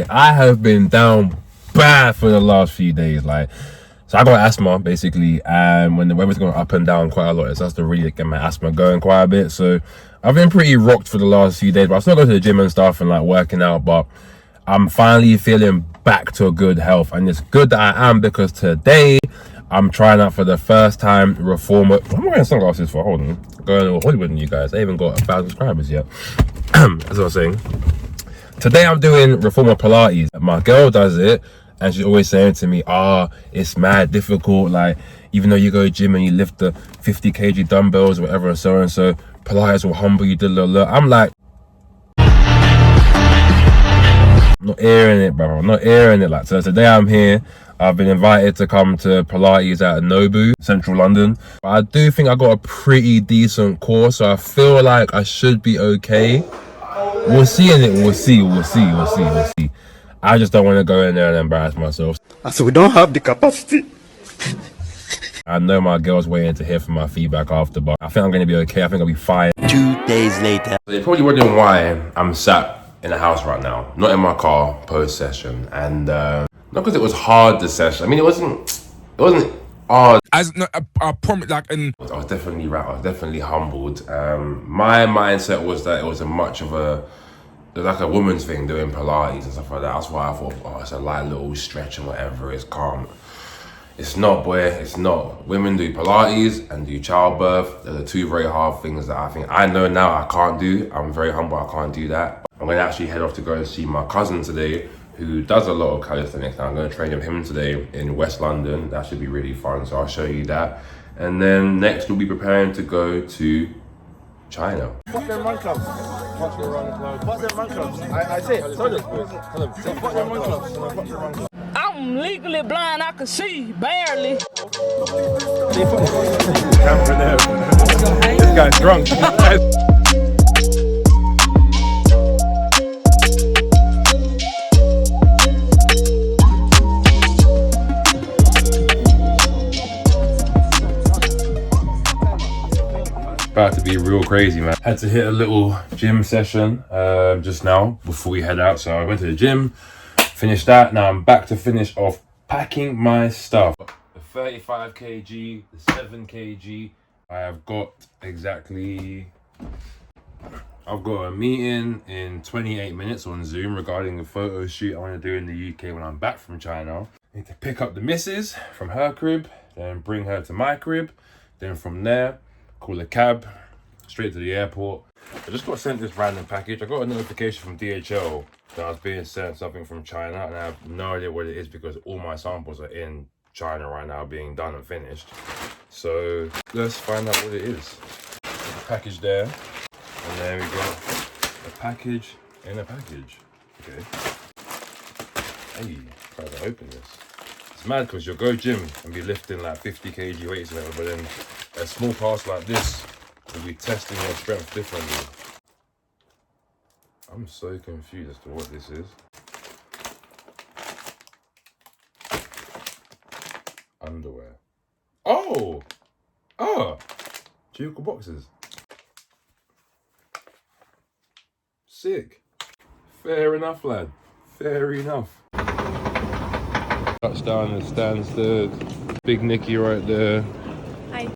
I have been down bad for the last few days. Like, so I got asthma basically, and when the weather's going up and down quite a lot, it starts to really get my asthma going quite a bit. So I've been pretty rocked for the last few days, but I still go to the gym and stuff and like working out. But I'm finally feeling back to a good health, and it's good that I am, because today I'm trying out for the first time reformer. What am I wearing sunglasses for? Hold on, going to Hollywood and you guys. I haven't got 1,000 subscribers yet. As I was saying, today I'm doing reformer Pilates. My girl does it, and she's always saying to me, it's mad difficult, like even though you go to gym and you lift the 50 kg dumbbells or whatever and so Pilates will humble you. I'm like, I'm not airing it, bro. I'm not airing it. Like, so today I'm here. I've been invited to come to Pilates at Nobu, central London. But I do think I got a pretty decent course, so I feel like I should be okay. We'll see in it. We'll see. I just don't want to go in there and embarrass myself. So we don't have the capacity. I know my girl's waiting to hear from my feedback after, but I think I'm going to be okay. I think I'll be fine. 2 days later. So you're probably wondering why I'm sat in the house right now, not in my car post-session. And not because it was hard, the session. I mean, it wasn't hard. I promise, like, I was definitely humbled. My mindset was that it was like a woman's thing doing Pilates and stuff like that. That's why I thought, it's a light little stretch and whatever, it's calm. It's not, boy, it's not. Women do Pilates and do childbirth. They're the two very hard things that I think I know now I can't do. I'm very humble, I can't do that. I'm gonna actually head off to go and see my cousin today, who does a lot of calisthenics. Now I'm going to train with him today in West London. That should be really fun, so I'll show you that. And then next we'll be preparing to go to China. Fuck them run clubs. Fuck them run clubs. Fuck them run clubs. I say it. Tell them. Fuck them run clubs. Fuck them run clubs. I'm legally blind. I can see barely. This guy's drunk. About to be real crazy, man. Had to hit a little gym session just now before we head out. So I went to the gym, finished that. Now I'm back to finish off packing my stuff. The 35 kg, the 7 kg. I have got exactly, I've got a meeting in 28 minutes on Zoom regarding the photo shoot I want to do in the UK when I'm back from China. I need to pick up the missus from her crib, then bring her to my crib. Then from there, call a cab straight to the airport. I just got sent this random package. I got a notification from DHL that I was being sent something from China, and I have no idea what it is because all my samples are in China right now being done and finished. So let's find out what it is. There's a package there, and there we go. A package in a package. Okay. Hey, try to open this. It's mad because you'll go gym and be lifting like 50 kg weights and whatever, but then a small parcel like this will be testing your strength differently. I'm so confused as to what this is. Underwear. Oh! Jehucal boxes. Sick. Fair enough, lad. Fair enough. Touchdown and Stansted. Big Nicky right there. Hi.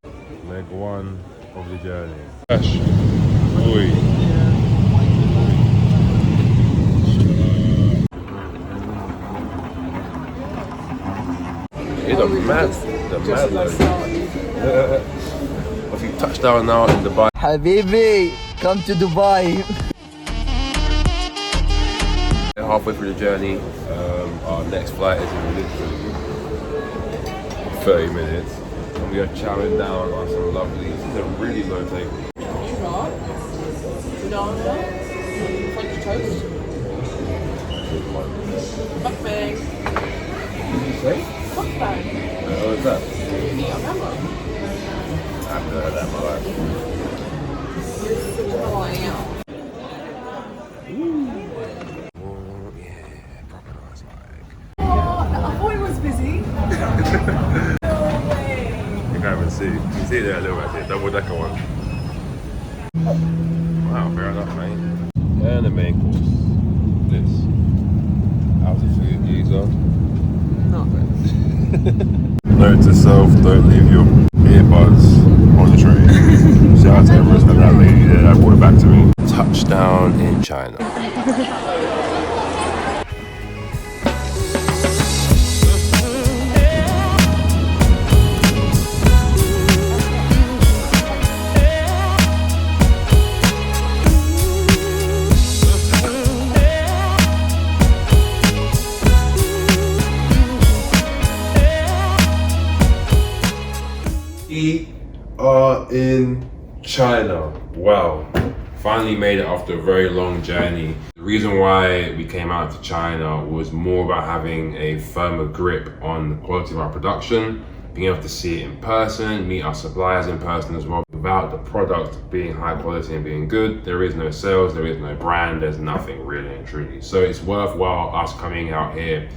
Leg one of the journey. Ash. Oi. It's a mad obviously touchdown now in Dubai. Habibi, come to Dubai. halfway through the journey. Our next flight is in literally 30 minutes. And we are chowing down on some lovely, this is a really low table. French toast. Mukbang. What did you say? Mukbang. What is that? Eat on camera. I've never heard that in my life. Yeah, proper nice like. I thought it was busy. No way. You can't even see. You can see it there a little bit, double decker one. Wow, fair enough, mate. And the main course. This. How's the food, geezer? Not good. Note to self, don't leave your earbuds on the train. Shout out to Emirates for that lady there that brought it back to me. Touchdown in China. We are in China. Wow. Finally made it after a very long journey. The reason why we came out to China was more about having a firmer grip on the quality of our production, being able to see it in person, meet our suppliers in person as well. Without the product being high quality and being good, there is no sales, there is no brand, there's nothing really and truly. So it's worthwhile us coming out here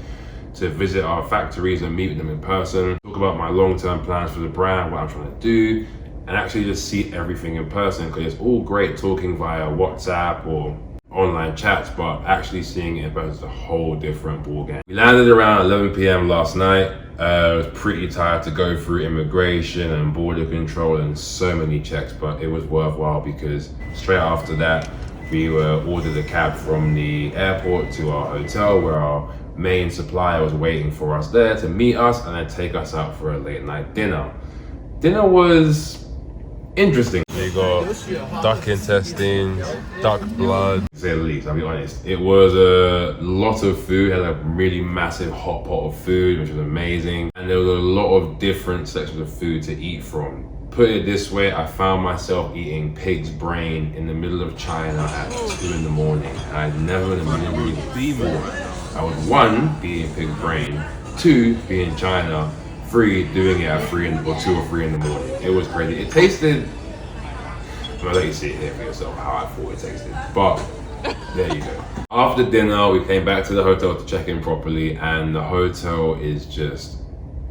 to visit our factories and meet with them in person, talk about my long-term plans for the brand, what I'm trying to do, and actually just see everything in person, because it's all great talking via WhatsApp or online chats, but actually seeing it in person is a whole different ballgame. We landed around 11 p.m. last night. I was pretty tired to go through immigration and border control and so many checks, but it was worthwhile because straight after that, we ordered a cab from the airport to our hotel where our main supplier was waiting for us there to meet us and then take us out for a late night dinner. Dinner was interesting. We got duck intestines, duck blood, to say the least, I'll be honest. It was a lot of food, had a really massive hot pot of food, which was amazing. And there was a lot of different sections of food to eat from. Put it this way, I found myself eating pig's brain in the middle of China at 2 in the morning. And I'd never in a million reasons before. I would 1, be eating pig's brain, 2, be in China, 3, doing it at 2 or 3 in the morning. It was crazy. It tasted, I'm gonna let you see it here for yourself how I thought it tasted. But there you go. After dinner, we came back to the hotel to check in properly, and the hotel is just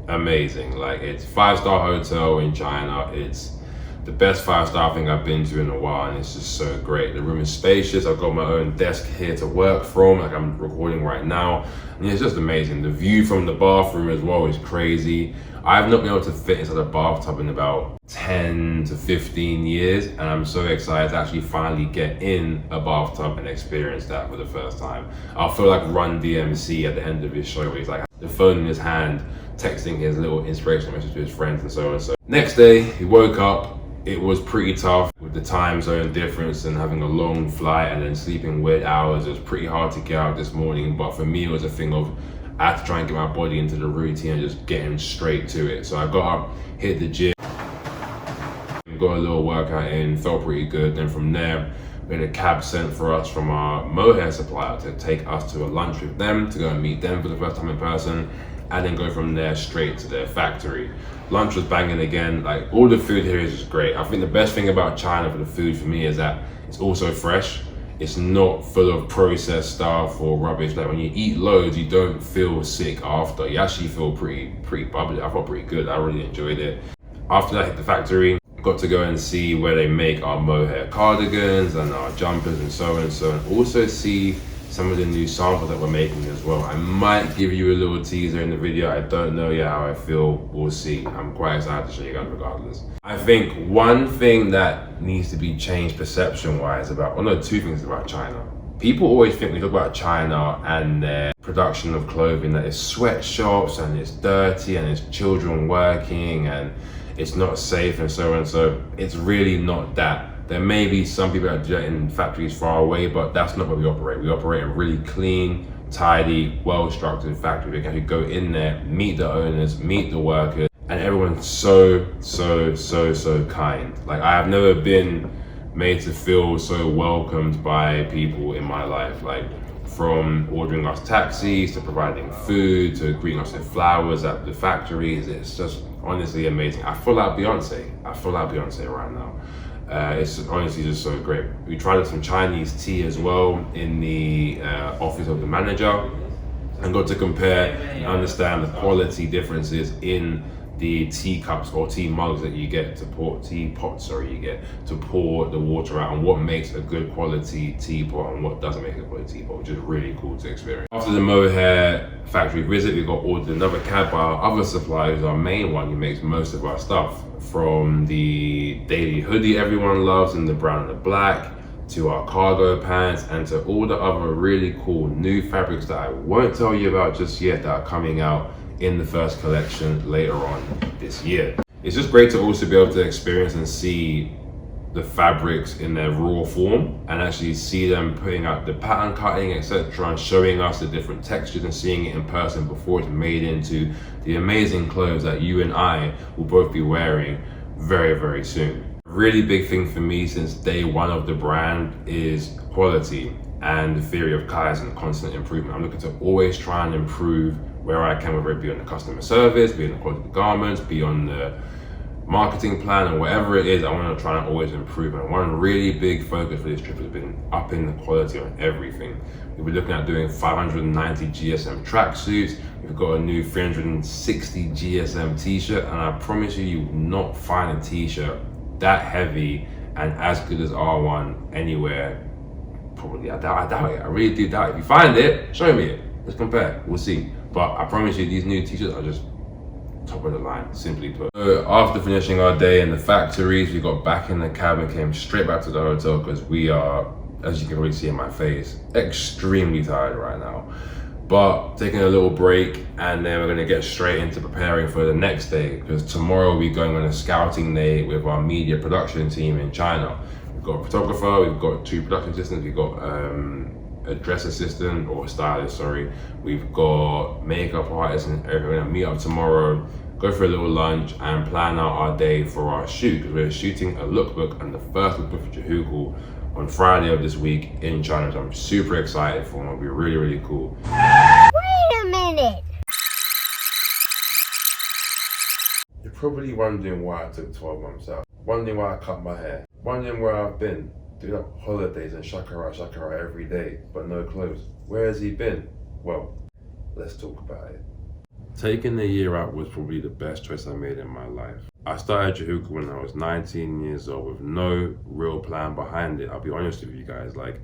amazing. Like, it's 5-star hotel in China. It's the best 5-star I think I've been to in a while, and it's just so great. The room is spacious. I've got my own desk here to work from, like I'm recording right now, and it's just amazing. The view from the bathroom as well is crazy. I've not been able to fit inside a bathtub in about 10 to 15 years, and I'm so excited to actually finally get in a bathtub and experience that for the first time. I'll feel like Run DMC at the end of his show where he's like the phone in his hand, texting his little inspirational message to his friends and so on and so. Next day, we woke up. It was pretty tough with the time zone difference and having a long flight and then sleeping weird hours. It was pretty hard to get out this morning, but for me, it was a thing of I had to try and get my body into the routine and just getting straight to it. So I got up, hit the gym, got a little workout in, felt pretty good. Then from there, we had a cab sent for us from our Mohair supplier to take us to a lunch with them, to go and meet them for the first time in person, and then go from there straight to their factory. Lunch was banging again. Like, all the food here is just great. I think the best thing about China for the food for me is that it's also fresh. It's not full of processed stuff or rubbish. Like, when you eat loads, you don't feel sick after. You actually feel pretty bubbly. I felt pretty good. I really enjoyed it. After that, I hit the factory. Got to go and see where they make our Mohair cardigans and our jumpers and so on and so on. Also see some of the new samples that we're making as well. I might give you a little teaser in the video. I don't know yet how I feel. We'll see. I'm quite excited to show you guys regardless. I think one thing that needs to be changed perception-wise about, well, no, 2 things about China. People always think we talk about China and their production of clothing that it's sweatshops and it's dirty and it's children working and it's not safe and so on. So it's really not that There may be some people that do that in factories far away, but that's not where we operate. We operate in really clean, tidy, well-structured factory. We can actually go in there, meet the owners, meet the workers, and everyone's so kind. Like, I have never been made to feel so welcomed by people in my life. Like, from ordering us taxis, to providing food, to greeting us with flowers at the factories. It's just honestly amazing. I feel like Beyonce. I feel like Beyonce right now. It's honestly just so great. We tried some Chinese tea as well in the office of the manager, and got to compare and understand the quality differences in the teacups or tea mugs that you get to pour, teapots, sorry, you get to pour the water out, and what makes a good quality teapot and what doesn't make a quality teapot, which is really cool to experience. After the Mohair factory visit, we got ordered another cab by our other supplier, who's our main one, who makes most of our stuff. From the daily hoodie everyone loves in the brown and the black, to our cargo pants, and to all the other really cool new fabrics that I won't tell you about just yet, that are coming out in the first collection later on this year. It's just great to also be able to experience and see the fabrics in their raw form, and actually see them putting out the pattern cutting, etc., and showing us the different textures and seeing it in person before it's made into the amazing clothes that you and I will both be wearing very soon. A really big thing for me since day one of the brand is quality and the theory of Kaizen, constant improvement. I'm looking to always try and improve where I can, whether it be on the customer service, be on the quality of the garments, be on the marketing plan, and whatever it is, I want to try and always improve. And one really big focus for this trip has been upping the quality on everything. We'll be looking at doing 590 GSM tracksuits. We've got a new 360 GSM t-shirt, and I promise you, you will not find a t-shirt that heavy and as good as R1 anywhere. Probably, I doubt it. I really do doubt it. If you find it, show me it. Let's compare. We'll see. But I promise you, these new t-shirts are just top of the line, simply put. So after finishing our day in the factories, we got back in the cab and came straight back to the hotel, because we are, as you can really see in my face, extremely tired right now. But taking a little break, and then we're gonna get straight into preparing for the next day, because tomorrow we're going on a scouting day with our media production team in China. We've got a photographer, we've got 2 production assistants, we've got a dress assistant, or stylist, sorry. We've got makeup artists, and we're gonna meet up tomorrow, go for a little lunch, and plan out our day for our shoot, because we're shooting a lookbook, and the first lookbook for Jehucal on Friday of this week in China, which I'm super excited for, and it'll be really cool. Wait a minute! You're probably wondering why I took 12 months out, wondering why I cut my hair, wondering where I've been, doing up holidays and shakara every day, but no clothes. Where has he been? Well, let's talk about it. Taking the year out was probably the best choice I made in my life. I started Jehucal when I was 19 years old with no real plan behind it. I'll be honest with you guys, like,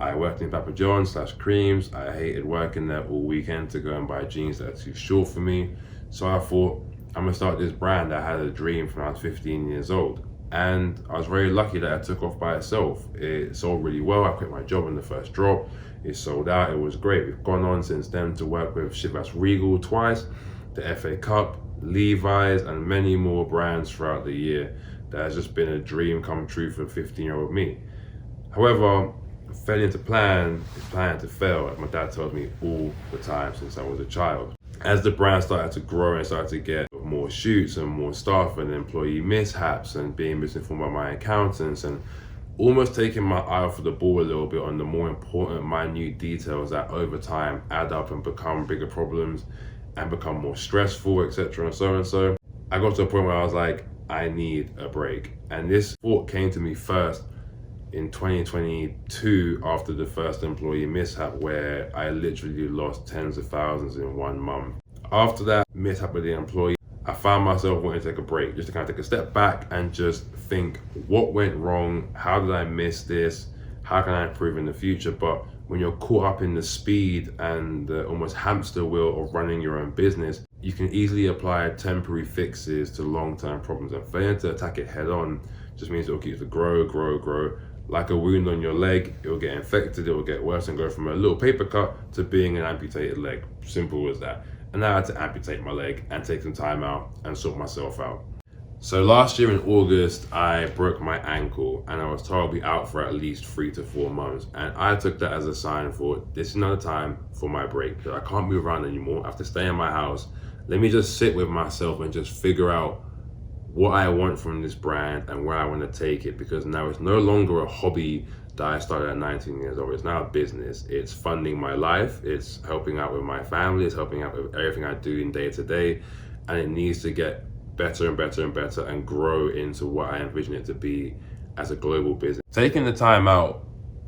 I worked in Papa John's / Creams. I hated working there all weekend to go and buy jeans that are too short for me. So I thought, I'm gonna start this brand. I had a dream from when I was 15 years old. And I was very lucky that it took off by itself. It sold really well. I quit my job in the first drop. It sold out. It was great. We've gone on since then to work with Chivas Regal twice, the FA Cup, Levi's, and many more brands throughout the year. That has just been a dream come true for 15-year-old me. However, failing to plan is planning to fail, as my dad tells me all the time since I was a child. As the brand started to grow and started to get more shoots and more staff and employee mishaps and being misinformed by my accountants and almost taking my eye off of the ball a little bit on the more important minute details that over time add up and become bigger problems and become more stressful, etc. and so, I got to a point where I was like, I need a break. And this thought came to me first in 2022 after the first employee mishap, where I literally lost tens of thousands in 1 month. After that mishap with the employee, I found myself wanting to take a break, just to kind of take a step back and just think, what went wrong? How did I miss this? How can I improve in the future? But when you're caught up in the speed and the almost hamster wheel of running your own business, you can easily apply temporary fixes to long-term problems, and failing to attack it head on just means it'll keep to grow. Like a wound on your leg, it will get infected, it will get worse and go from a little paper cut to being an amputated leg. Simple as that. And now I had to amputate my leg and take some time out and sort myself out. So last year in August, I broke my ankle and I was told I'll be out for at least 3 to 4 months. And I took that as a sign for this is not a time for my break. I can't move around anymore. I have to stay in my house. Let me just sit with myself and just figure out what I want from this brand and where I want to take it, because now it's no longer a hobby that I started at 19 years old. It's now a business. It's funding my life. It's helping out with my family. It's helping out with everything I do in day to day. And it needs to get better and better and better and grow into what I envision it to be as a global business. Taking the time out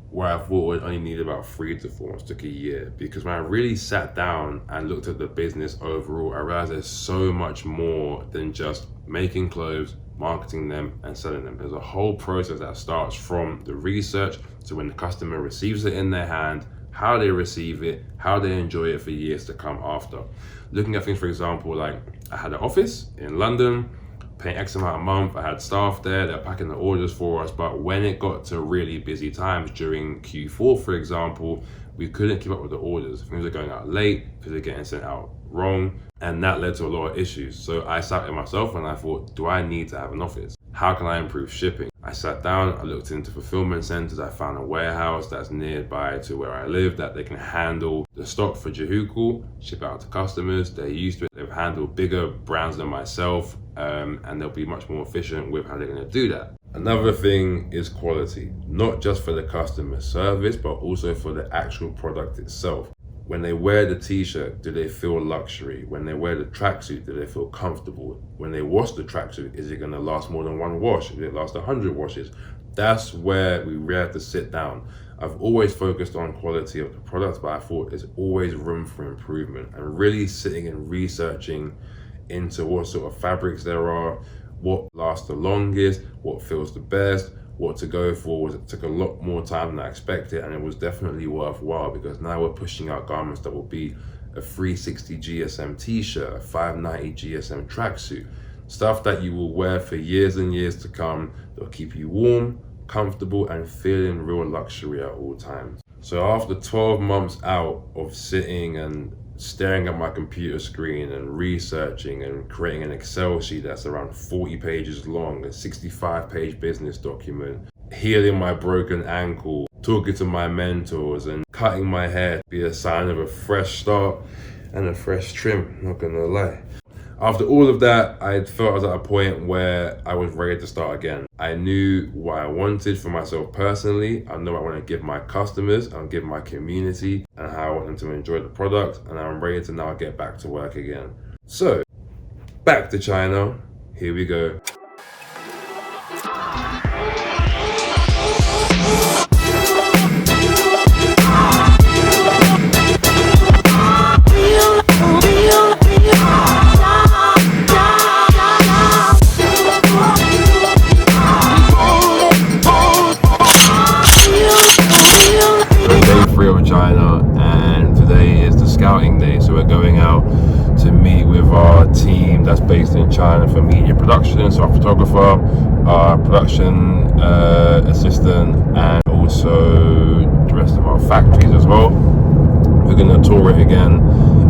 where I thought it only needed about 3 to 4 months took a year, because when I really sat down and looked at the business overall, I realized there's so much more than just making clothes, marketing them and selling them. There's a whole process that starts from the research to when the customer receives it in their hand, how they receive it, how they enjoy it for years to come after. Looking at things, for example, like I had an office in London, paying X amount a month. I had staff there, they're packing the orders for us. But when it got to really busy times during Q4, for example, we couldn't keep up with the orders. Things were going out late, things were getting sent out wrong. And that led to a lot of issues. So I sat with myself and I thought, do I need to have an office? How can I improve shipping? I sat down, I looked into fulfillment centers. I found a warehouse that's nearby to where I live that they can handle the stock for Jehucal, ship out to customers. They're used to it. They've handled bigger brands than myself, and they'll be much more efficient with how they're gonna do that. Another thing is quality, not just for the customer service, but also for the actual product itself. When they wear the t-shirt, do they feel luxury? When they wear the tracksuit, do they feel comfortable? When they wash the tracksuit, is it gonna last more than 1 wash? Will it last 100 washes? That's where we really have to sit down. I've always focused on quality of the product, but I thought there's always room for improvement, and really sitting and researching into what sort of fabrics there are, what lasts the longest, what feels the best, what to go for. It took a lot more time than I expected, and it was definitely worthwhile, because now we're pushing out garments that will be a 360 GSM t-shirt, a 590 GSM tracksuit, stuff that you will wear for years and years to come. They'll keep you warm, comfortable, and feeling real luxury at all times. So after 12 months out of sitting and staring at my computer screen and researching and creating an Excel sheet that's around 40 pages long, a 65-page business document, healing my broken ankle, talking to my mentors and cutting my hair to be a sign of a fresh start and a fresh trim, not gonna lie. After all of that, I felt I was at a point where I was ready to start again. I knew what I wanted for myself personally. I know what I want to give my customers and give my community, and how I want them to enjoy the product, and I'm ready to now get back to work again. So, back to China. Here we go. China, and today is the scouting day, so we're going out to meet with our team that's based in China for media production, so our photographer, our production assistant, and also the rest of our factories as well. We're going to tour it again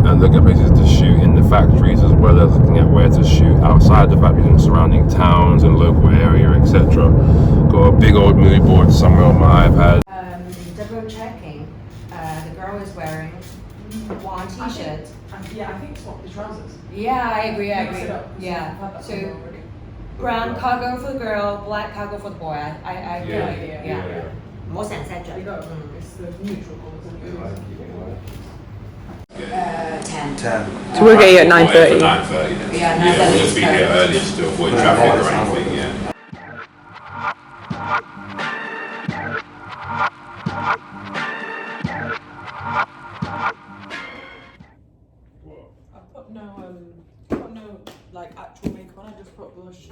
and look at places to shoot in the factories, as well as looking at where to shoot outside the factories and surrounding towns and local area, etc. Got a big old mood board somewhere on my iPad. Double checking. The girl is wearing one t-shirt. Yeah, I think swap the trousers. Yeah, I agree. Mix it up. Yeah. So brown cargo for the girl, black cargo for the boy. I agree. Yeah. 唔好成 set 着。 You know, it's the neutral colours. 10. So we're getting at 9:30. 9:30. Yeah, We'll just be here early just to avoid traffic or anything. Yeah. I put no like actual makeup on. I just put blush.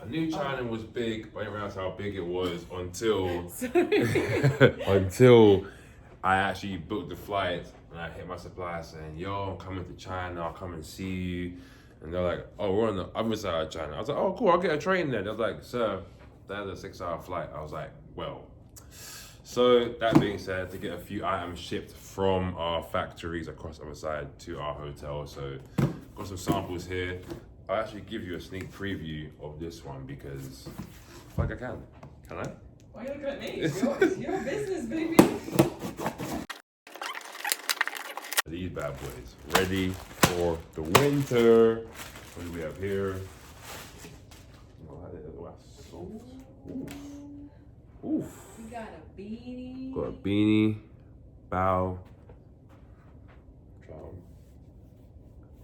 I knew China was big, but I didn't realize how big it was until I actually booked the flight and I hit my supplier saying, "Yo, I'm coming to China. I'll come and see you." And they're like, "Oh, we're on the other side of China." I was like, "Oh, cool. I'll get a train there." They're like, "Sir, that's a 6-hour flight." I was like, "Well." So that being said, to get a few items shipped from our factories across the other side to our hotel. So got some samples here. I'll actually give you a sneak preview of this one because I feel like I can. Can I? Why are you looking at me? It's your business, baby. These bad boys ready for the winter. What do we have here? Oof. We got a beanie. Got a beanie, bow.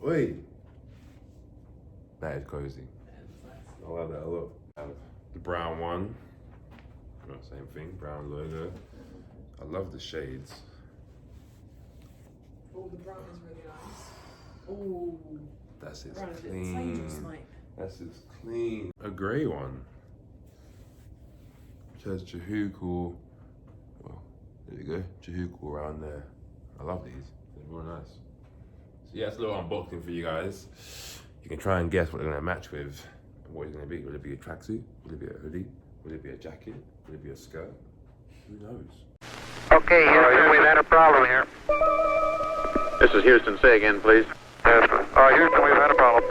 Wait. That is cozy. I love that look. The brown one. Same thing, brown logo. I love the shades. Oh, the brown is really nice. Oh. That's it. Brown is Clean. like. That's it. Clean. A grey one. It says Jehucal. Well, there you go. Jehucal around there. I love these. They're real nice. So yeah, it's a little unboxing for you guys. You can try and guess what they're gonna match with. What it's gonna be. Will it be a tracksuit? Will it be a hoodie? Will it be a jacket? Will it be a skirt? Who knows? Okay, Houston, we've had a problem here. This is Houston. Say again, please. Yes, Houston, we've had a problem.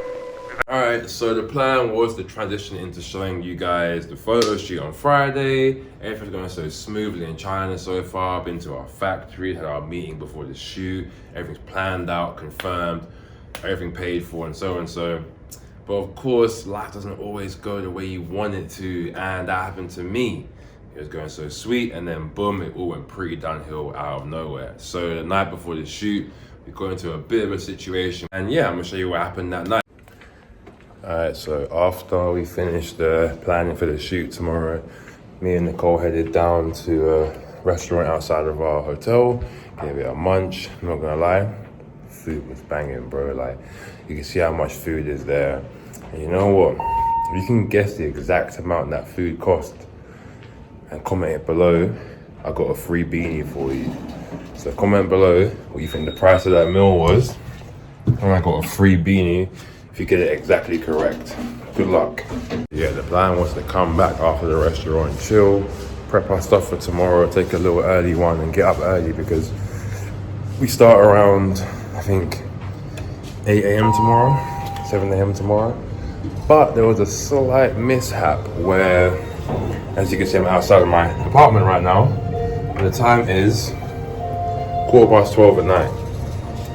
Alright, so the plan was to transition into showing you guys the photo shoot on Friday. Everything's going so smoothly in China so far. Been to our factory, had our meeting before the shoot. Everything's planned out, confirmed, everything paid for and so and so. But of course, life doesn't always go the way you want it to, and that happened to me. It was going so sweet, and then boom, it all went pretty downhill out of nowhere. So the night before the shoot, we got into a bit of a situation, and yeah, I'm gonna show you what happened that night. Alright, so after we finished planning for the shoot tomorrow, me and Nicole headed down to a restaurant outside of our hotel, gave it a munch. I'm not gonna lie, food was banging, bro. Like, you can see how much food is there. And you know what? If you can guess the exact amount that food cost and comment it below, I got a free beanie for you. So comment below what you think the price of that meal was, and I got a free beanie if you get it exactly correct. Good luck. Yeah, the plan was to come back after the restaurant, chill, prep our stuff for tomorrow, take a little early one and get up early because we start around, I think, 8 a.m. tomorrow, 7 a.m. tomorrow. But there was a slight mishap where, as you can see, I'm outside of my apartment right now, and the time is 12:15 at night.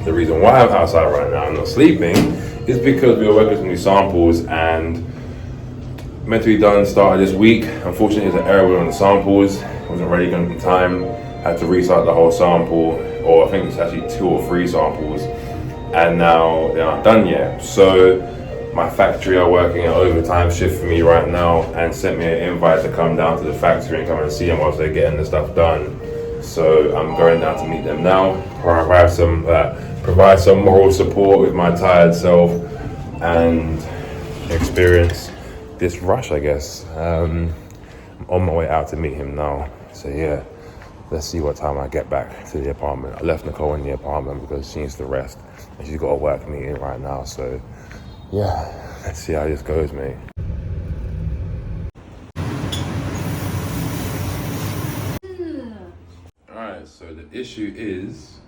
The reason why I'm outside right now and not sleeping is because we were working some new samples and meant to be done started this week. Unfortunately, there's an error on the samples. It wasn't ready in time. Had to restart the whole sample, or I think it's actually 2 or 3 samples, and now they're not done yet. So my factory are working an overtime shift for me right now and sent me an invite to come down to the factory and come and see them whilst they're getting the stuff done. So I'm going down to meet them now, provide some moral support with my tired self and experience this rush, I guess. I'm on my way out to meet him now. So yeah, let's see what time I get back to the apartment. I left Nicole in the apartment because she needs to rest and she's got a work meeting right now. So yeah, let's see how this goes, mate. Alright, so the issue is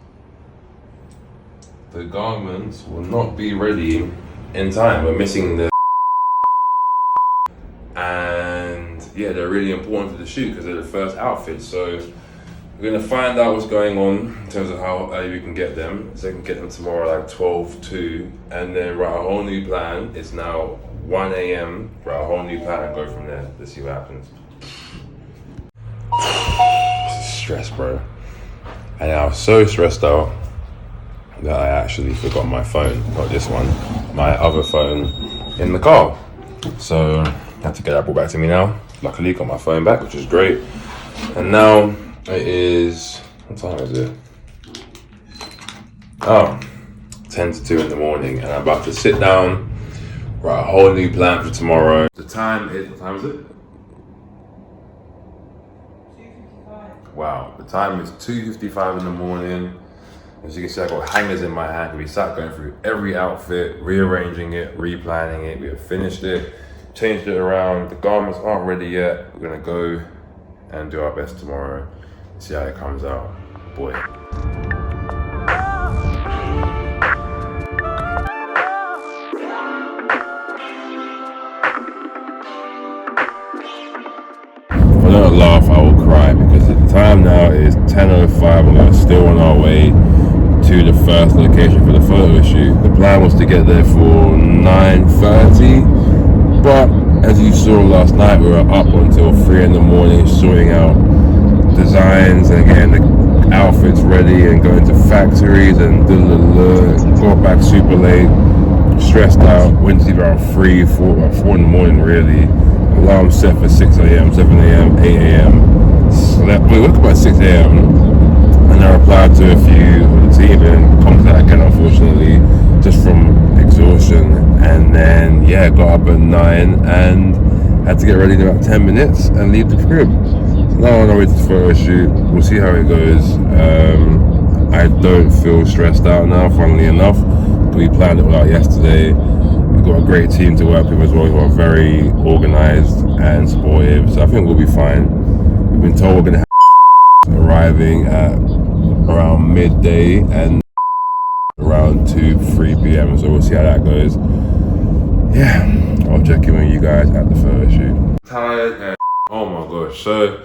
the garments will not be ready in time. We're missing the and yeah, they're really important for the shoot because they're the first outfit. So we're gonna find out what's going on in terms of how early we can get them. So we can get them tomorrow like 12:02 and then write a whole new plan. It's now 1 a.m. Write a whole new plan and go from there. Let's see what happens. Stress, bro. And I was so stressed out that I actually forgot my phone, not this one, my other phone in the car. So I had to get that brought back to me now. Luckily got my phone back, which is great. And now it is, what time is it? Oh, 10 to 2 in the morning, and I'm about to sit down, write a whole new plan for tomorrow. The time is, what time is it? 2:55. Wow, the time is 2:55 in the morning. As you can see, I got hangers in my hand. We sat going through every outfit, rearranging it, replanning it. We have finished it, changed it around. The garments aren't ready yet. We're gonna go and do our best tomorrow. See how it comes out, boy. time now is 10:05 and we're still on our way to the first location for the photo shoot. The plan was to get there for 9:30, but as you saw last night, we were up until 3 in the morning sorting out designs and getting the outfits ready and going to factories and got back super late, stressed out, went to sleep around 4 in the morning really. Alarm set for 6 a.m, 7 a.m, 8 a.m. Slept, we woke up at 6 a.m. and I replied to a few of the team and come to that again unfortunately, just from exhaustion. And then yeah, got up at 9 and had to get ready in about 10 minutes and leave the crib. Now on our way to the photo shoot, we'll see how it goes. I don't feel stressed out now, funnily enough. We planned it all out yesterday. We've got a great team to work with as well, who are very organised and supportive, so I think we'll be fine. We've been told we're going to have arriving at around midday and around 3 p.m, so we'll see how that goes. Yeah, I'll check in with you guys at the photo shoot. Tired and oh my gosh, so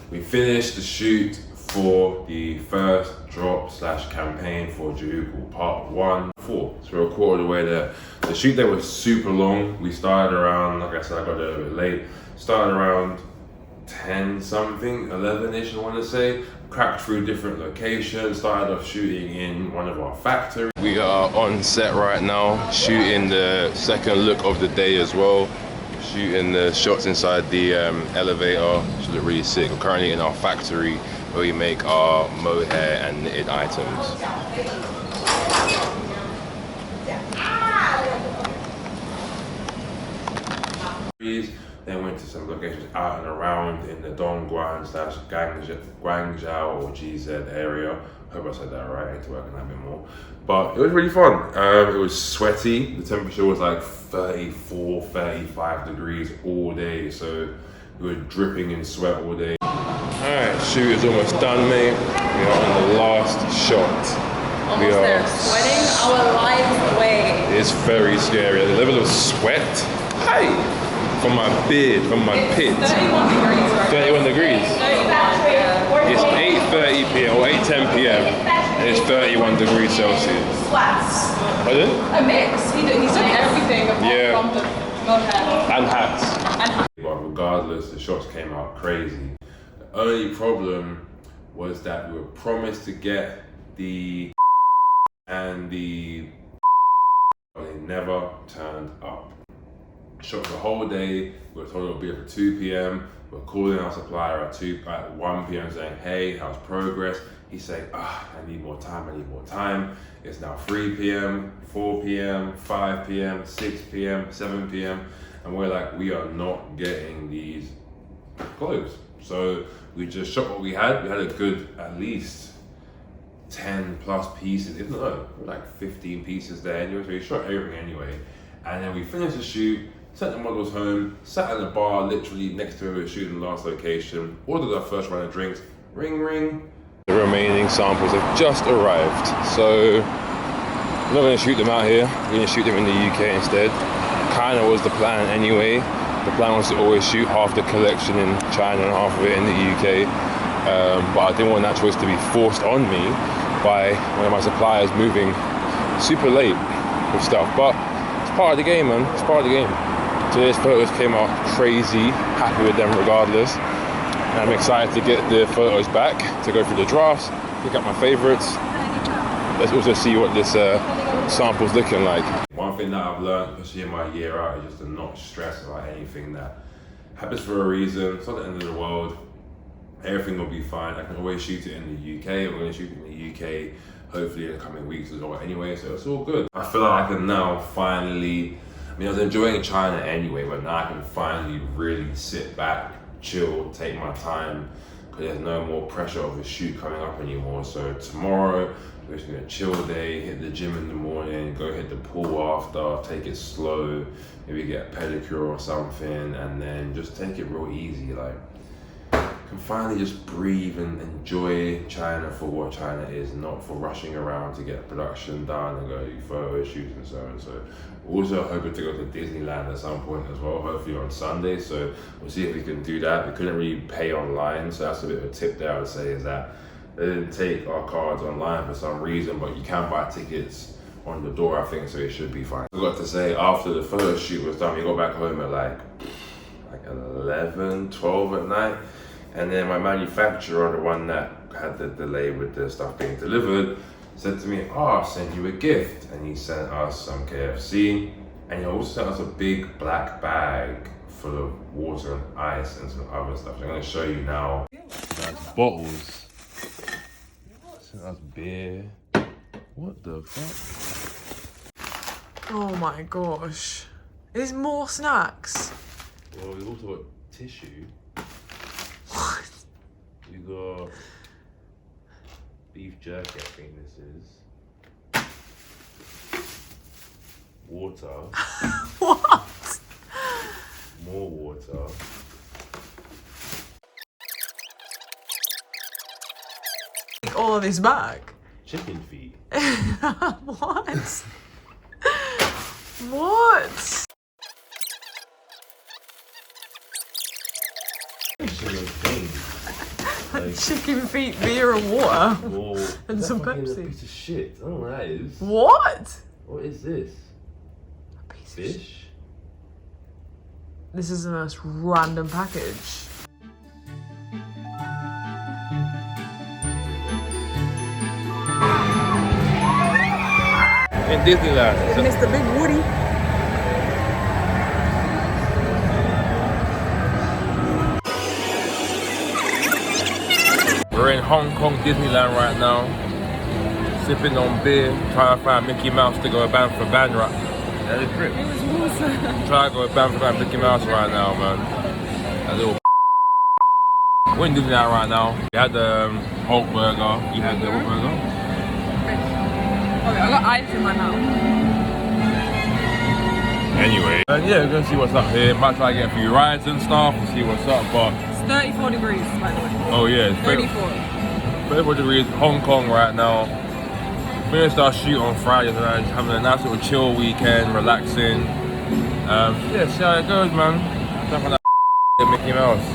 we finished the shoot for the first drop / campaign for Jehucal part 1 4. So we're a quarter of the way there. The shoot there was super long. We started around, like I said, I got there a bit late. Started around 10 something, 11ish I want to say. Cracked through different locations, started off shooting in one of our factories. We are on set right now, shooting the second look of the day as well. Shooting the shots inside the elevator, which look really sick. We're currently in our factory where we make our mohair and knitted items. Then went to some locations out and around in the Dongguan / Guangzhou or GZ area. Hope I said that right, I need to work on that a bit more. But it was really fun. It was sweaty. The temperature was like 34, 35 degrees all day. So we were dripping in sweat all day. Alright, shoot is almost done, mate. We are on the last shot. Almost there, sweating our lives away. It's very scary. The level of sweat, hey, from my beard, from my pit. 31 degrees right 31 degrees. 31, yeah. It's 8:30 p.m. or 8:10 p.m. and it's 31 degrees Celsius. Flats. Pardon? A mix. He's doing everything apart from the mohair. And hats. And hats. But regardless, the shots came out crazy. The only problem was that we were promised to get the and the but they never turned up. Shot the whole day. We were told it would be here for 2 p.m. We're calling our supplier at 1 p.m. saying, hey, how's progress? He's saying, I need more time. It's now 3 p.m., 4 p.m., 5 p.m., 6 p.m., 7 p.m. And we're like, we are not getting these clothes. So we just shot what we had. We had a good, at least 10 plus pieces, if not, like 15 pieces there anyway. So we shot everything anyway. And then we finished the shoot, sent the models home, sat in the bar literally next to where we were shooting the last location, ordered our first round of drinks, ring ring. The remaining samples have just arrived. So we're not gonna shoot them out here, we're gonna shoot them in the UK instead. Kinda was the plan anyway. The plan was to always shoot half the collection in China and half of it in the UK. But I didn't want that choice to be forced on me by one of my suppliers moving super late with stuff. But it's part of the game, man. It's part of the game. Today's photos came out crazy. Happy with them regardless. And I'm excited to get the photos back, to go through the drafts, pick up my favorites. Let's also see what this sample's looking like. One thing that I've learned, especially in my year out, is just to not stress about anything that happens for a reason. It's not the end of the world. Everything will be fine. I can always shoot it in the UK. I'm going to shoot it in the UK hopefully in the coming weeks as well anyway, so it's all good. I feel like I can now finally, I was enjoying China anyway, but now I can finally really sit back, chill, take my time, because there's no more pressure of a shoot coming up anymore. So tomorrow, we're just gonna chill day, hit the gym in the morning, go hit the pool after, take it slow, maybe get a pedicure or something, and then just take it real easy. Like, can finally just breathe and enjoy China for what China is, not for rushing around to get production done and go do photo shoots and so on. So also hoping to go to Disneyland at some point as well, hopefully on Sunday. So we'll see if we can do that. We couldn't really pay online, so that's a bit of a tip there I would say, is that they didn't take our cards online for some reason, but you can buy tickets on the door, I think, so it should be fine. I forgot to say, after the photo shoot was done, we got back home at like 11, 12 at night. And then my manufacturer, the one that had the delay with the stuff being delivered, said to me, oh, I'll send you a gift. And he sent us some KFC, and he also sent us a big black bag full of water and ice and some other stuff. So I'm gonna show you now. That's bottles. Sent us beer. What the fuck? Oh my gosh. There's more snacks. Well, we also got tissue. What? We got beef jerky, I think this is. Water. What? More water. All of this back. Chicken feet. What? What? Chicken feet, beer and water. Whoa. And some fucking Pepsi. A piece of shit. I don't know what that is. What? What is this? A piece of shit. Fish? This is the most random package. In Disneyland. Mr. Big Woody. We're in Hong Kong Disneyland right now, sipping on beer, trying to find Mickey Mouse to go ban for ban right. That is trip. Trying to go ban for ban Mickey Mouse right now, man. A little. We're in Disneyland right now. We had the Hulk burger. You had the what burger? Okay, I got ice in my mouth. Anyway, yeah, we're gonna see what's up here. Might try to get a few rides and stuff and see what's up, but. It's 34 degrees, by the way. Oh yeah, it's 34 degrees, Hong Kong right now. Finished our shoot on Friday tonight, having a nice little chill weekend, relaxing. Yeah, see how it goes, man. Stuff like that Mickey Mouse.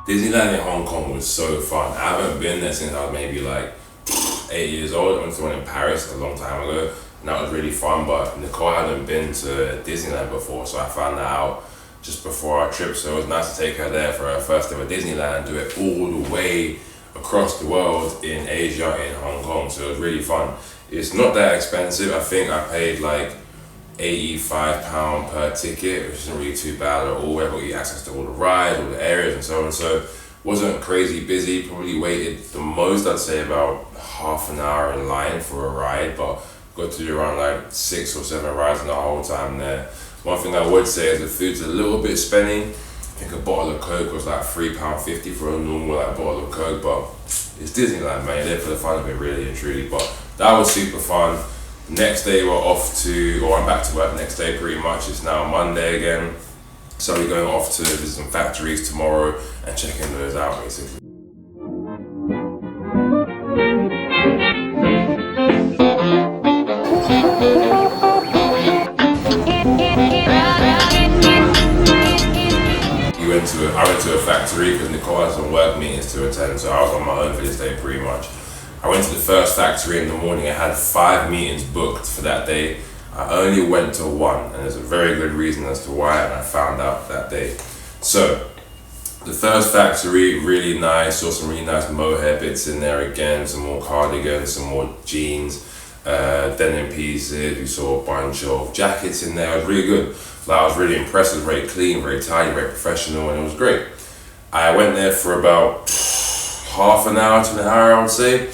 Disneyland in Hong Kong was so fun. I haven't been there since I was maybe like 8 years old. I went to one in Paris a long time ago, and that was really fun, but Nicole hadn't been to Disneyland before, so I found that out just before our trip, so it was nice to take her there for her first ever Disneyland, do it all the way across the world in Asia, in Hong Kong, so it was really fun. It's not that expensive. I think I paid like £85 per ticket, which isn't really too bad at all. We got access to all the rides, all the areas and so on, so wasn't crazy busy. Probably waited the most, I'd say about half an hour in line for a ride, but got to do around like 6 or 7 rides in the whole time there. One thing I would say is the food's a little bit spenny. I think a bottle of Coke was like £3.50 for a normal like bottle of Coke, but it's Disneyland, man. You're there for the fun of it, really and truly. But that was super fun. Next day we're off to, or I'm back to work next day pretty much. It's now Monday again. So we're going off to visit some factories tomorrow and checking those out basically. I went to a factory because Nicole had some work meetings to attend, so I was on my own for this day pretty much. I went to the first factory in the morning. I had 5 meetings booked for that day. I only went to 1, and there's a very good reason as to why, and I found out that day. So, the first factory, really nice, saw some really nice mohair bits in there again, some more cardigans, some more jeans, denim pieces. We saw a bunch of jackets in there. It was really good. I was really impressed. It was very clean, very tidy, very professional, and it was great. I went there for about half an hour to an hour, I would say.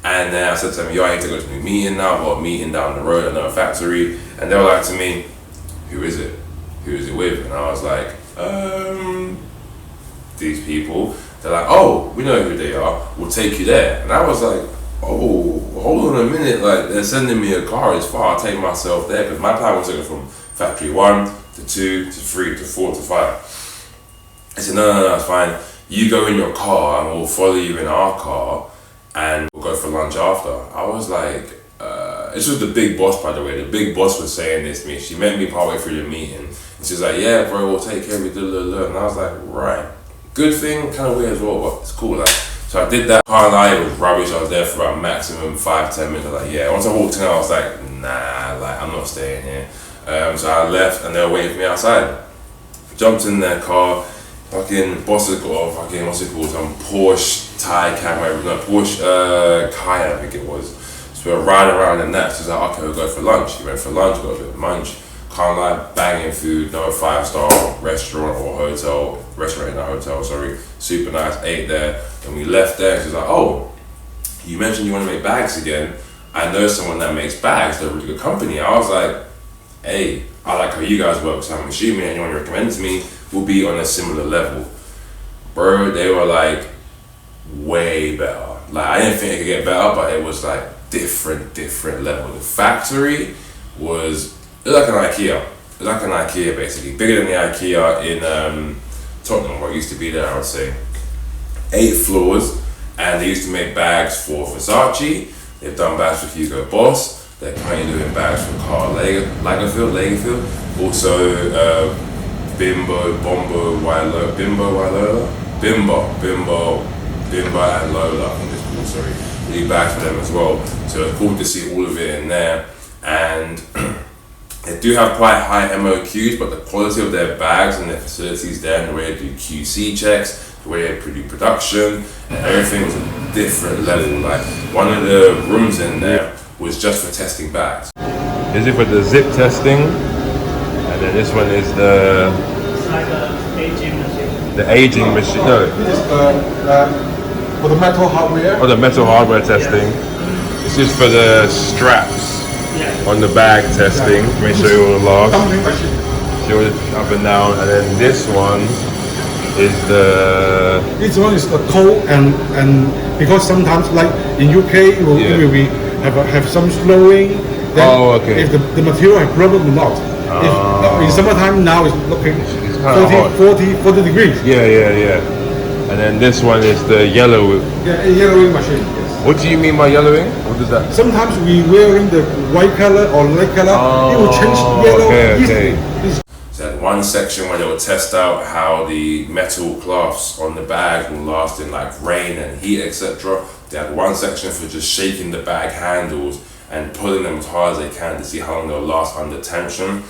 And then I said to them, yo, I need to go to a meeting now. I've got a meeting down the road at another factory. And they were like to me, who is it? Who is it with? And I was like, these people. They're like, oh, we know who they are. We'll take you there. And I was like, oh, hold on a minute, like they're sending me a car, it's far, I'll take myself there, because my plan was to go from factory 1 to 2 to 3 to 4 to 5. I said, no, it's fine. You go in your car and we'll follow you in our car and we'll go for lunch after. I was like, this was the big boss, by the way. The big boss was saying this to me. She met me partway through the meeting. And she was like, yeah, bro, we'll take care of you. And I was like, right. Good thing, kind of weird as well, but it's cool. Like, so I did that. Can't lie, it was rubbish. I was there for about maximum 5-10 minutes. I was like, yeah. Once I walked in, I was like, nah, like I'm not staying here. So I left and they were waiting for me outside. Jumped in their car. Fucking boss has got a fucking, what's it called? Some Porsche Taycan, no, Porsche Cayenne, I think it was. So we were riding around in that. So I was like, okay, we'll go for lunch. We went for lunch, got a bit of lunch. Can't lie, banging food, no 5-star restaurant or hotel, restaurant in a hotel, sorry. Super nice, ate there. And we left there. She was like, oh, you mentioned you want to make bags again. I know someone that makes bags, they're a really good company. I was like, hey, I like how you guys work, so I'm assuming anyone you recommend to me will be on a similar level. Bro, they were like way better. Like I didn't think it could get better, but it was like different level. The factory was, it was like an IKEA. It was like an IKEA basically. Bigger than the IKEA in Tottenham, what used to be there, I would say. 8 floors, and they used to make bags for Versace. They've done bags for Hugo Boss. They're currently doing bags for Karl Lagerfeld. Also Bimbo and Lola, I think it's called, sorry. They do bags for them as well. So it's cool to see all of it in there. And they do have quite high MOQs, but the quality of their bags and their facilities there, and the way they do QC checks, the way they do production, and everything was a different level. Like one of the rooms in there was just for testing bags. Is it for the zip testing? And then this one is the... It's like the aging machine. The aging machine, no. This is for the metal hardware. Oh, the metal hardware testing. Yes. This is for the straps on the bag testing. Make sure you're all last. Dumpling machine. Show it up and down. And then this one is the... This one is the cold and because sometimes like in UK it will be have some slowing. Then okay. If the material have problem or not. If in summertime now it's looking 40 degrees. Yeah. And then this one is the yellow. Yeah, a yellowing machine. Yes. What do you mean by yellowing? What is that? Sometimes we wearing the white color or light color, it will change yellow. Okay. So had one section where they would test out how the metal cloths on the bag will last in like rain and heat, etc. They had one section for just shaking the bag handles and pulling them as hard as they can to see how long they'll last under tension.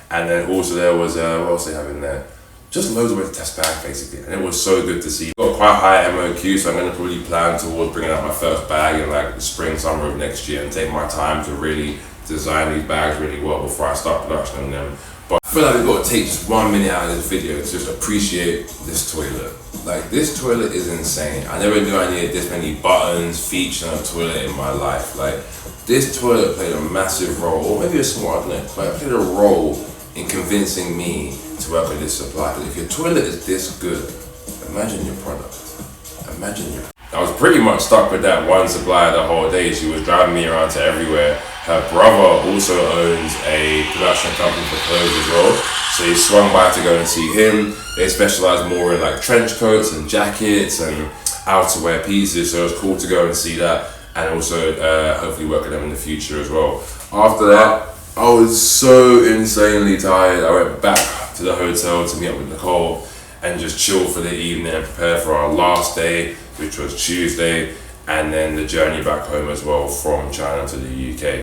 And then also there was, what else they have in there? Just loads of ways to test bags basically. And it was so good to see. Got quite high MOQ, so I'm going to probably plan towards bringing out my first bag in like the spring, summer of next year and take my time to really design these bags really well before I start production on them. But I feel like we've got to take just 1 minute out of this video to just appreciate this toilet. Like this toilet is insane. I never knew I needed this many buttons, features on a toilet in my life. Like this toilet played a massive role, or maybe a small, I don't know, but it played a role in convincing me to work with this supply. Because if your toilet is this good, imagine your product. I was pretty much stuck with that one supplier the whole day. She was driving me around to everywhere. Her brother also owns a production company for clothes as well. So he swung by to go and see him. They specialize more in like trench coats and jackets and outerwear pieces. So it was cool to go and see that. And also hopefully work with them in the future as well. After that, I was so insanely tired. I went back to the hotel to meet up with Nicole and just chill for the evening and prepare for our last day, which was Tuesday, and then the journey back home as well from China to the UK.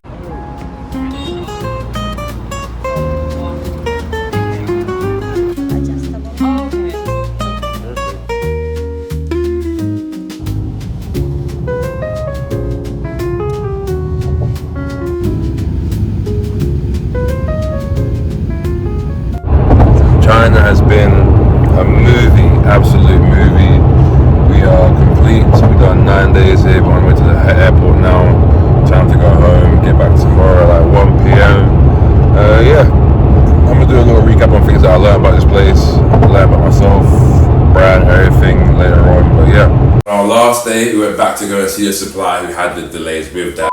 China has been a movie, absolute movie. We are complete. We've done 9 days here. We're on our way to the airport now. Time to go home, get back tomorrow at like 1 p.m. Yeah, I'm gonna do a little recap on things that I learned about this place, learned about myself, brand, everything later on. But yeah, our last day we went back to go and see the supplier who had the delays with that.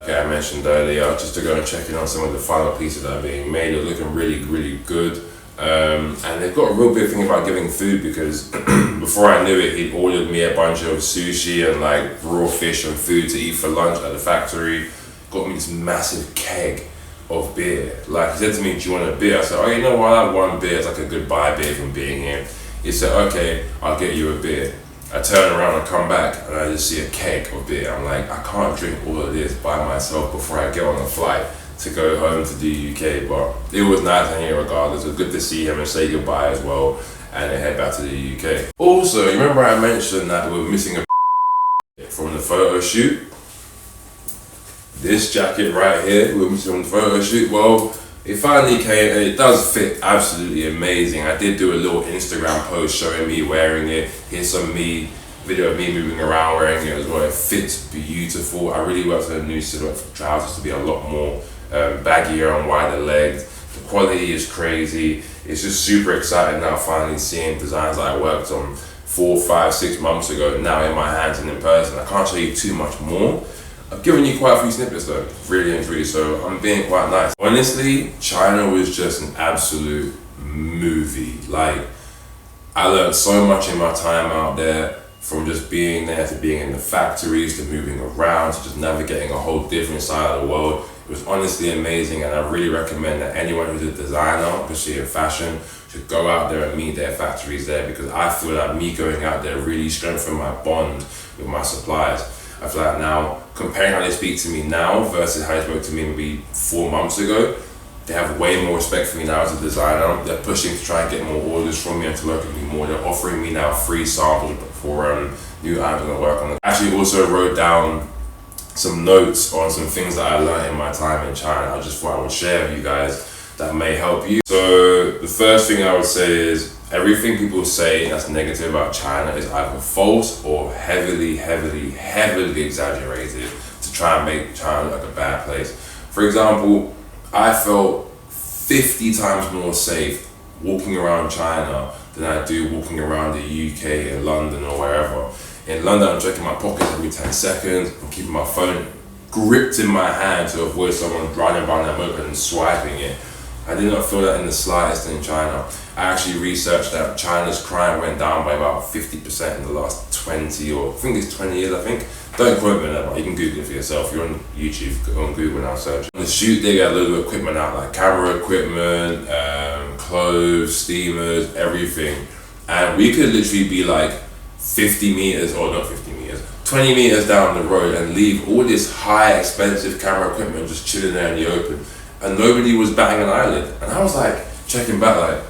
Okay, I mentioned earlier, just to go and check in on some of the final pieces that are being made. They're looking really good. And they've got a real big thing about giving food, because before I knew it, he'd ordered me a bunch of sushi and like raw fish and food to eat for lunch at the factory. Got me this massive keg of beer. Like, he said to me, do you want a beer? I said, oh, you know what, I'll have one beer. It's like a goodbye beer from being here. He said, okay, I'll get you a beer. I turn around and come back and I just see a keg of beer. I'm like, I can't drink all of this by myself before I get on a flight to go home to the UK. But it was nice hanging here regardless. It was good to see him and say goodbye as well, and then head back to the UK. Also, you remember I mentioned that we were missing a from the photo shoot? This jacket right here, we were missing from the photo shoot. Well, it finally came, and it does fit absolutely amazing. I did do a little Instagram post showing me wearing it. Here's some video of me moving around wearing it as well. It fits beautiful. I really worked on a new silhouette for trousers to be a lot more baggier and wider legged. The quality is crazy. It's just super exciting now finally seeing designs that I worked on 4, 5, 6 months ago now in my hands and in person. I can't show you too much more. I've given you quite a few snippets though, really and truly, so I'm being quite nice. Honestly, China was just an absolute movie. Like, I learned so much in my time out there, from just being there to being in the factories to moving around to just navigating a whole different side of the world. It was honestly amazing, and I really recommend that anyone who's a designer, especially in fashion, should go out there and meet their factories there, because I feel like me going out there really strengthened my bond with my suppliers. I feel like now, comparing how they speak to me now versus how they spoke to me maybe 4 months ago, they have way more respect for me now as a designer. They're pushing to try and get more orders from me and to work with me more. They're offering me now free samples for new items I'm gonna work on. I actually also wrote down some notes on some things that I learned in my time in China. I just thought I would share with you guys that may help you. So the first thing I would say is, everything people say that's negative about China is either false or heavily exaggerated to try and make China look like a bad place. For example, I felt 50 times more safe walking around China than I do walking around the UK and London or wherever. In London, I'm checking my pockets every 10 seconds. I'm keeping my phone gripped in my hand to avoid someone driving by their moped and swiping it. I did not feel that in the slightest in China. I actually researched that China's crime went down by about 50% in the last 20 or I think it's 20 years, I think. Don't quote me on that, but you can Google it for yourself. You're on YouTube, go on Google now, search. On the shoot, they got a load of equipment out, like camera equipment, clothes, steamers, everything. And we could literally be like 50 meters, or not 50 meters, 20 meters down the road and leave all this high expensive camera equipment just chilling there in the open. And nobody was batting an eyelid. And I was like, checking back,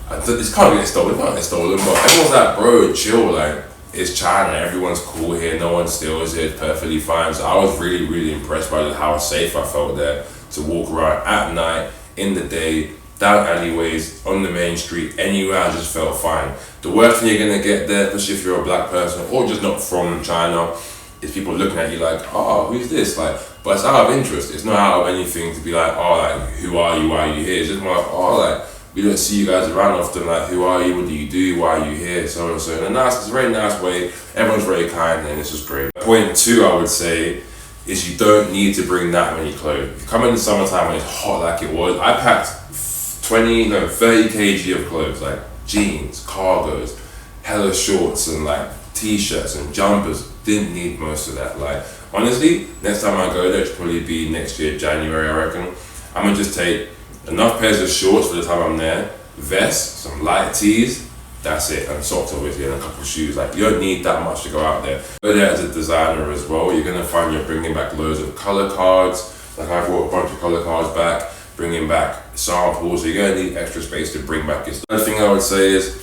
like, this can't get stolen, it can't get stolen, but everyone's like, bro, chill, like, it's China, everyone's cool here, no one steals it, it's perfectly fine. So I was really impressed by how safe I felt there to walk around at night, in the day, down alleyways, on the main street, anywhere. I just felt fine. The worst thing you're gonna get there, especially if you're a black person or just not from China, is people looking at you like, oh, who's this? Like, but it's out of interest. It's not out of anything to be like, oh, like, who are you? Why are you here? It's just more like, oh, like, we don't see you guys around often. Like, who are you? What do you do? Why are you here? So and so. In it's a very nice way. Everyone's very kind, and it's just great. Point 2, I would say, is you don't need to bring that many clothes. If you come in the summertime when it's hot like it was, I packed 30 kg of clothes, like jeans, cargos, hella shorts, and like t-shirts and jumpers. Didn't need most of that. Like, honestly, next time I go there, it'll probably be next year, January, I reckon. I'm gonna just take enough pairs of shorts for the time I'm there, vests, some light tees, that's it, and socks obviously, and a couple of shoes. Like, you don't need that much to go out there. Go there as a designer as well, you're gonna find you're bringing back loads of color cards. Like, I brought a bunch of color cards back, bringing back samples, so you're gonna need extra space to bring back your stuff. Another thing I would say is,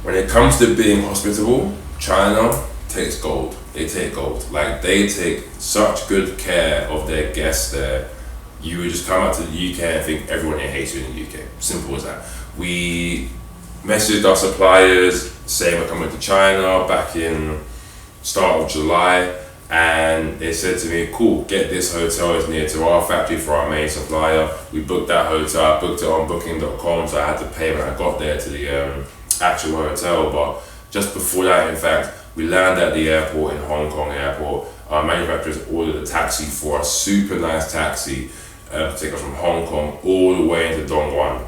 when it comes to being hospitable, China takes gold. They take gold. Like, they take such good care of their guests there. You would just come out to the UK and think everyone here hates you in the UK. Simple as that. We messaged our suppliers saying we're coming to China back in start of July, and they said to me, cool, get this hotel, it's near to our factory for our main supplier. We booked that hotel, I booked it on booking.com, so I had to pay when I got there to the actual hotel. But just before that, in fact, we landed at the airport in Hong Kong airport. Our manufacturers ordered a taxi for us, super nice taxi, to take us from Hong Kong all the way into Dongguan.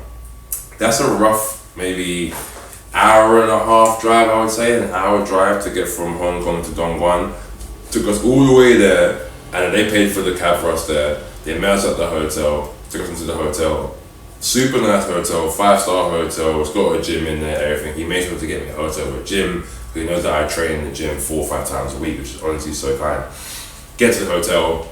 That's a rough, maybe hour and a half drive, I would say, an hour drive to get from Hong Kong to Dongguan. Took us all the way there, and they paid for the cab for us there. They met us at the hotel, took us into the hotel. Super nice hotel, 5-star hotel, it's got a gym in there, everything. He made sure to get me a hotel with a gym. He knows that I train in the gym 4 or 5 times a week, which is honestly so kind. Get to the hotel,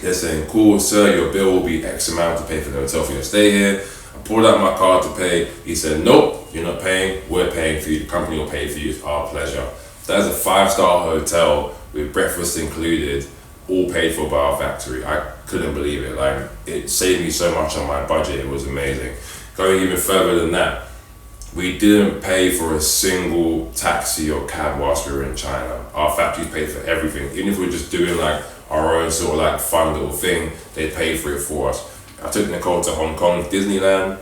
they're saying, cool, sir, your bill will be X amount to pay for the hotel for your stay here. I pulled out my card to pay. He said, nope, you're not paying, we're paying for you, the company will pay for you, it's our pleasure. That is a 5-star hotel with breakfast included, all paid for by our factory. I couldn't believe it. Like, it saved me so much on my budget, it was amazing. Going even further than that, we didn't pay for a single taxi or cab whilst we were in China. Our factories paid for everything. Even if we were just doing like our own sort of like fun little thing, they paid for it for us. I took Nicole to Hong Kong Disneyland,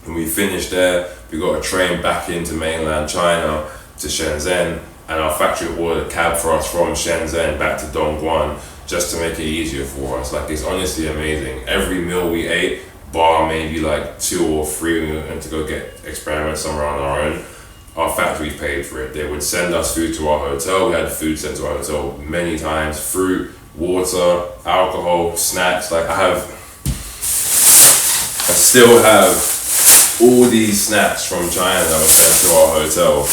and we finished there. We got a train back into mainland China to Shenzhen, and our factory ordered a cab for us from Shenzhen back to Dongguan just to make it easier for us. Like, it's honestly amazing. Every meal we ate, bar maybe like 2 or 3 and to go get experiments somewhere on our own, our factories paid for it. They would send us food to our hotel. We had food sent to our hotel many times, fruit, water, alcohol, snacks. Like, I still have all these snacks from China that were sent to our hotel.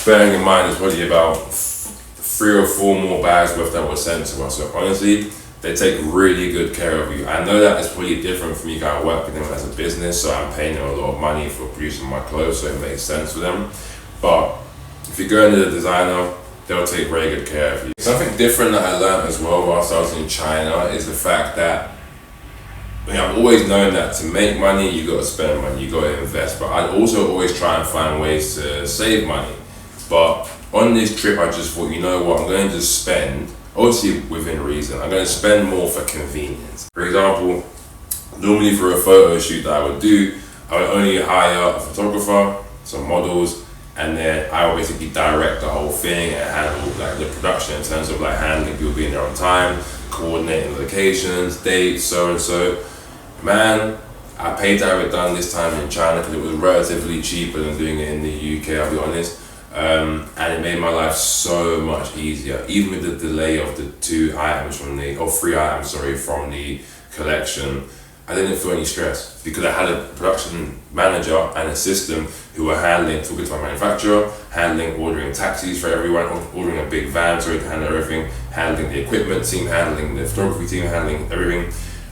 Bearing in mind, there's probably about 3 or 4 more bags worth that were sent to us. So honestly, they take really good care of you. I know that it's probably different from you guys working them as a business, so I'm paying them a lot of money for producing my clothes, so it makes sense for them. But if you go into the designer, they'll take very good care of you. Something different that I learned as well whilst I was in China is the fact that, I mean, I've always known that to make money, you gotta spend money, you gotta invest. But I also always try and find ways to save money. But on this trip, I just thought, you know what, I'm going to just spend, obviously within reason, I'm going to spend more for convenience. For example, normally for a photo shoot that I would do, I would only hire a photographer, some models, and then I would basically direct the whole thing and handle like the production in terms of like handling people being there on time, coordinating locations, dates, so and so. Man, I paid to have it done this time in China because it was relatively cheaper than doing it in the UK, I'll be honest. And it made my life so much easier, even with the delay of the 3 items from the collection. I didn't feel any stress because I had a production manager and a system who were talking to my manufacturer, ordering taxis for everyone, ordering a big van to handle everything, handling the equipment team, handling the photography team, handling everything.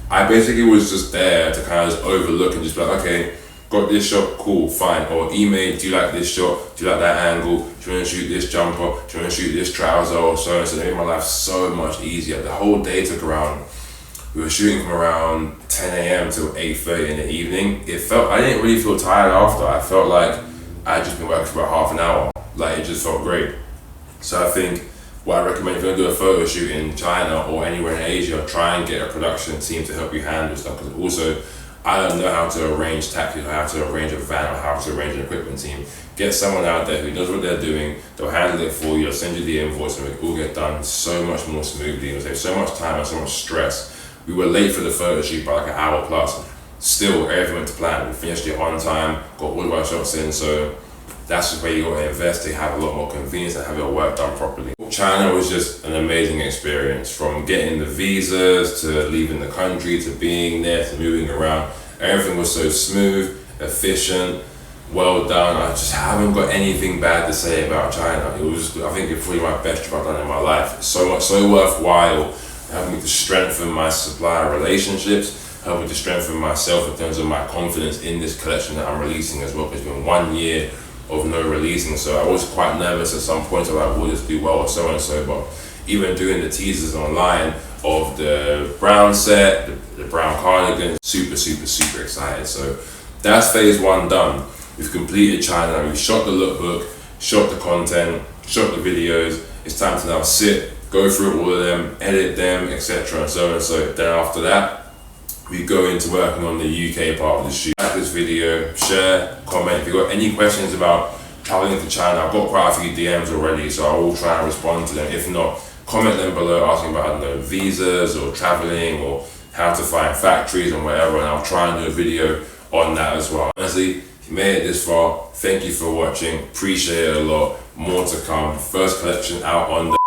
I basically was just there to kind of just overlook and just be like, okay, got this shot, cool, fine. Or email, do you like this shot? Do you like that angle? Do you want to shoot this jumper? Do you want to shoot this trouser? Or so and so. It made my life so much easier. The whole day took around, we were shooting from around 10 a.m. till 8:30 in the evening. I didn't really feel tired after. I felt like I had just been working for about half an hour. Like, it just felt great. So I think what I recommend, if you're going to do a photo shoot in China or anywhere in Asia, try and get a production team to help you handle stuff. Because also, I don't know how to arrange taxis, or how to arrange a van, or how to arrange an equipment team. Get someone out there who knows what they're doing, they'll handle it for you, they'll send you the invoice, and it will get done so much more smoothly. It'll save so much time and so much stress. We were late for the photo shoot by like an hour plus. Still, everything went to plan. We finished it on time, got all of our shots in, so that's just where you gotta invest to have a lot more convenience and have your work done properly. China was just an amazing experience, from getting the visas to leaving the country to being there to moving around. Everything was so smooth, efficient, well done. I just haven't got anything bad to say about China. It was, I think it's probably my best trip I've done in my life. It's so worthwhile. Helped me to strengthen my supplier relationships, helped me to strengthen myself in terms of my confidence in this collection that I'm releasing as well. It's been 1 year of no releasing, so I was quite nervous at some points about will this do well or so and so, but even doing the teasers online of the brown set, the brown cardigan, super excited. So that's phase 1 done. We've completed China, we've shot the lookbook, shot the content, shot the videos. It's time to now sit, go through all of them, edit them, etc. and so and so. Then after that, we go into working on the UK part of the shoot. Like this video, share, comment. If you've got any questions about traveling to China, I've got quite a few DMs already, so I will try and respond to them. If not, comment them below asking about, I don't know, visas or traveling or how to find factories and whatever, and I'll try and do a video on that as well. Honestly, if you made it this far, thank you for watching. Appreciate it a lot. More to come. First collection out on the